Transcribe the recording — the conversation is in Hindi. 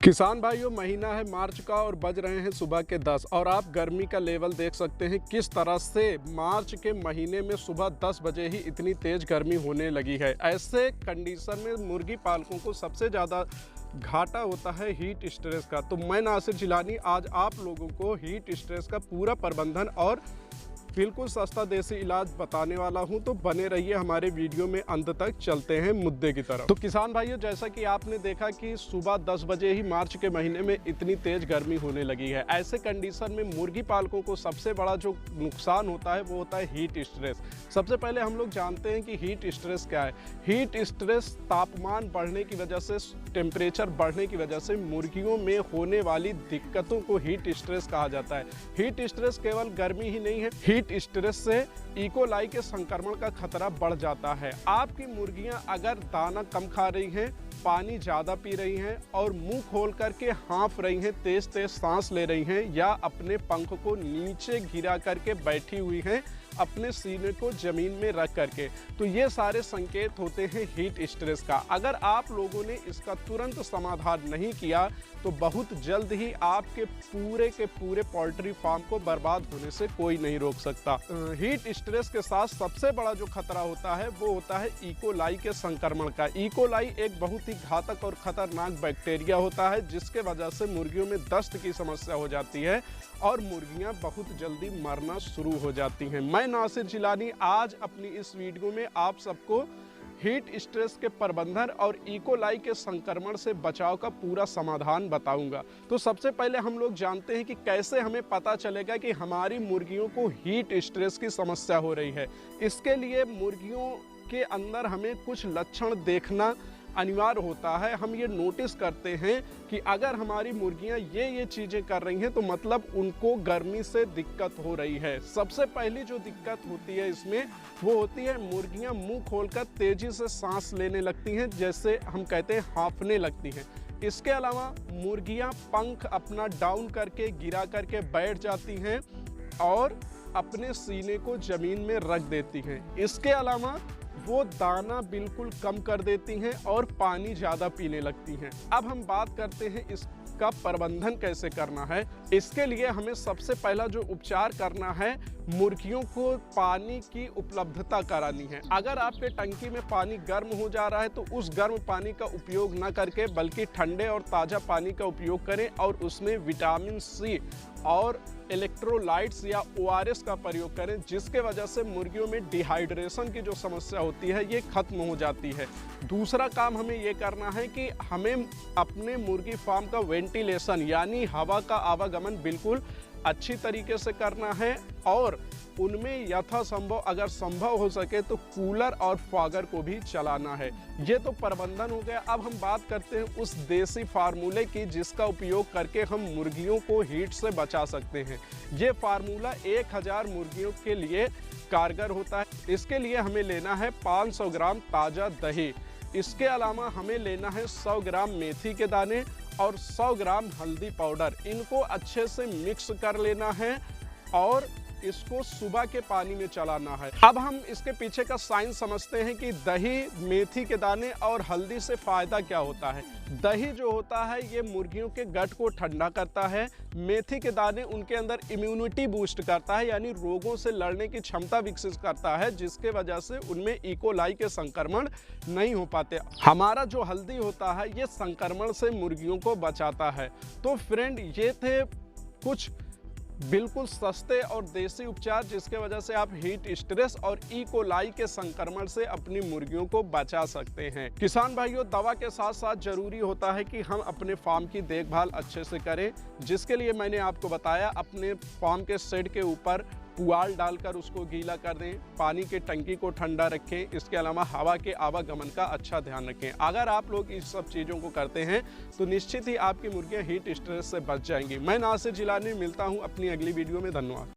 किसान भाइयों, महीना है मार्च का और बज रहे हैं सुबह के 10 और आप गर्मी का लेवल देख सकते हैं किस तरह से मार्च के महीने में सुबह 10 बजे ही इतनी तेज गर्मी होने लगी है। ऐसे कंडीशन में मुर्गी पालकों को सबसे ज़्यादा घाटा होता है हीट स्ट्रेस का। तो मैं नासिर जिलानी आज आप लोगों को हीट स्ट्रेस का पूरा प्रबंधन और बिल्कुल सस्ता देसी इलाज बताने वाला हूं, तो बने रहिए हमारे वीडियो में अंत तक। चलते हैं मुद्दे की तरफ। तो किसान भाइयों, जैसा कि आपने देखा कि सुबह 10 बजे ही मार्च के महीने में इतनी तेज गर्मी होने लगी है। ऐसे कंडीशन में मुर्गी पालकों को सबसे बड़ा जो नुकसान होता है वो होता है हीट स्ट्रेस। सबसे पहले हम लोग जानते हैं कि हीट स्ट्रेस क्या है। हीट स्ट्रेस तापमान बढ़ने की वजह से, टेम्परेचर बढ़ने की वजह से मुर्गियों में होने वाली दिक्कतों को हीट स्ट्रेस कहा जाता है। हीट स्ट्रेस केवल गर्मी ही नहीं है, हीट स्ट्रेस से इकोलाई के संक्रमण का खतरा बढ़ जाता है। आपकी मुर्गियां अगर दाना कम खा रही हैं, पानी ज़्यादा पी रही हैं और मुंह खोल करके हाँफ रही हैं, तेज तेज सांस ले रही हैं या अपने पंख को नीचे गिरा करके बैठी हुई हैं अपने सीने को ज़मीन में रख करके, तो ये सारे संकेत होते हैं हीट स्ट्रेस का। अगर आप लोगों ने इसका तुरंत समाधान नहीं किया तो बहुत जल्द ही आपके पूरे के पूरे पोल्ट्री फार्म को बर्बाद होने से कोई नहीं रोक सकता। हीट स्ट्रेस के साथ सबसे बड़ा जो खतरा होता है वो होता है इकोलाई के संक्रमण का। इकोलाई एक बहुत ही घातक और खतरनाक बैक्टीरिया होता है जिसके वजह से मुर्गियों में दस्त की समस्या हो जाती है और मुर्गियां बहुत जल्दी मरना शुरू हो जाती हैं। मैं नासिर जिलानी आज अपनी इस वीडियो में आप सबको हीट स्ट्रेस के प्रबंधन और इकोलाई के संक्रमण से बचाव का पूरा समाधान बताऊंगा। तो सबसे पहले हम लोग जानते हैं कि कैसे हमें पता चलेगा कि हमारी मुर्गियों को हीट स्ट्रेस की समस्या हो रही है। इसके लिए मुर्गियों के अंदर हमें कुछ लक्षण देखना अनिवार्य होता है। हम ये नोटिस करते हैं कि अगर हमारी मुर्गियां ये चीज़ें कर रही हैं तो मतलब उनको गर्मी से दिक्कत हो रही है। सबसे पहली जो दिक्कत होती है इसमें वो होती है मुर्गियां मुंह खोलकर तेज़ी से सांस लेने लगती हैं, जैसे हम कहते हैं हाँफने लगती हैं। इसके अलावा मुर्गियां पंख अपना डाउन करके गिरा करके बैठ जाती हैं और अपने सीने को ज़मीन में रख देती हैं। इसके अलावा वो दाना बिल्कुल कम कर देती हैं और पानी ज़्यादा पीने लगती हैं। अब हम बात करते हैं इसका प्रबंधन कैसे करना है। इसके लिए हमें सबसे पहला जो उपचार करना है, मुर्गियों को पानी की उपलब्धता करानी है। अगर आपके टंकी में पानी गर्म हो जा रहा है तो उस गर्म पानी का उपयोग न करके बल्कि ठंडे और ताज़ा पानी का उपयोग करें और उसमें विटामिन सी और इलेक्ट्रोलाइट्स या ORS का प्रयोग करें, जिसके वजह से मुर्गियों में डिहाइड्रेशन की जो समस्या होती है ये खत्म हो जाती है। दूसरा काम हमें ये करना है कि हमें अपने मुर्गी फार्म का वेंटिलेशन यानी हवा का आवागमन बिल्कुल अच्छी तरीके से करना है और उनमें यथासंभव अगर संभव हो सके तो कूलर और फॉगर को भी चलाना है। ये तो प्रबंधन हो गया। अब हम बात करते हैं उस देसी फार्मूले की जिसका उपयोग करके हम मुर्गियों को हीट से बचा सकते हैं। ये फार्मूला 1000 मुर्गियों के लिए कारगर होता है। इसके लिए हमें लेना है 500 ग्राम ताज़ा दही। इसके अलावा हमें लेना है 100 ग्राम मेथी के दाने और 100 ग्राम हल्दी पाउडर। इनको अच्छे से मिक्स कर लेना है और इसको सुबह के पानी में चलाना है। अब हम इसके पीछे का साइंस समझते हैं कि दही, मेथी के दाने और हल्दी से फ़ायदा क्या होता है। दही जो होता है ये मुर्गियों के गट को ठंडा करता है। मेथी के दाने उनके अंदर इम्यूनिटी बूस्ट करता है यानी रोगों से लड़ने की क्षमता विकसित करता है, जिसके वजह से उनमें इकोलाई के संक्रमण नहीं हो पाते। हमारा जो हल्दी होता है ये संक्रमण से मुर्गियों को बचाता है। तो फ्रेंड, ये थे कुछ बिल्कुल सस्ते और देसी उपचार जिसके वजह से आप हीट स्ट्रेस और इकोलाई के संक्रमण से अपनी मुर्गियों को बचा सकते हैं। किसान भाइयों, दवा के साथ साथ जरूरी होता है कि हम अपने फार्म की देखभाल अच्छे से करें, जिसके लिए मैंने आपको बताया अपने फार्म के शेड के ऊपर पुआल डालकर उसको गीला कर दें, पानी के टंकी को ठंडा रखें। इसके अलावा हवा के आवागमन का अच्छा ध्यान रखें। अगर आप लोग इस सब चीज़ों को करते हैं तो निश्चित ही आपकी मुर्गियां हीट स्ट्रेस से बच जाएंगी। मैं नासिर जिलानी मिलता हूं अपनी अगली वीडियो में। धन्यवाद।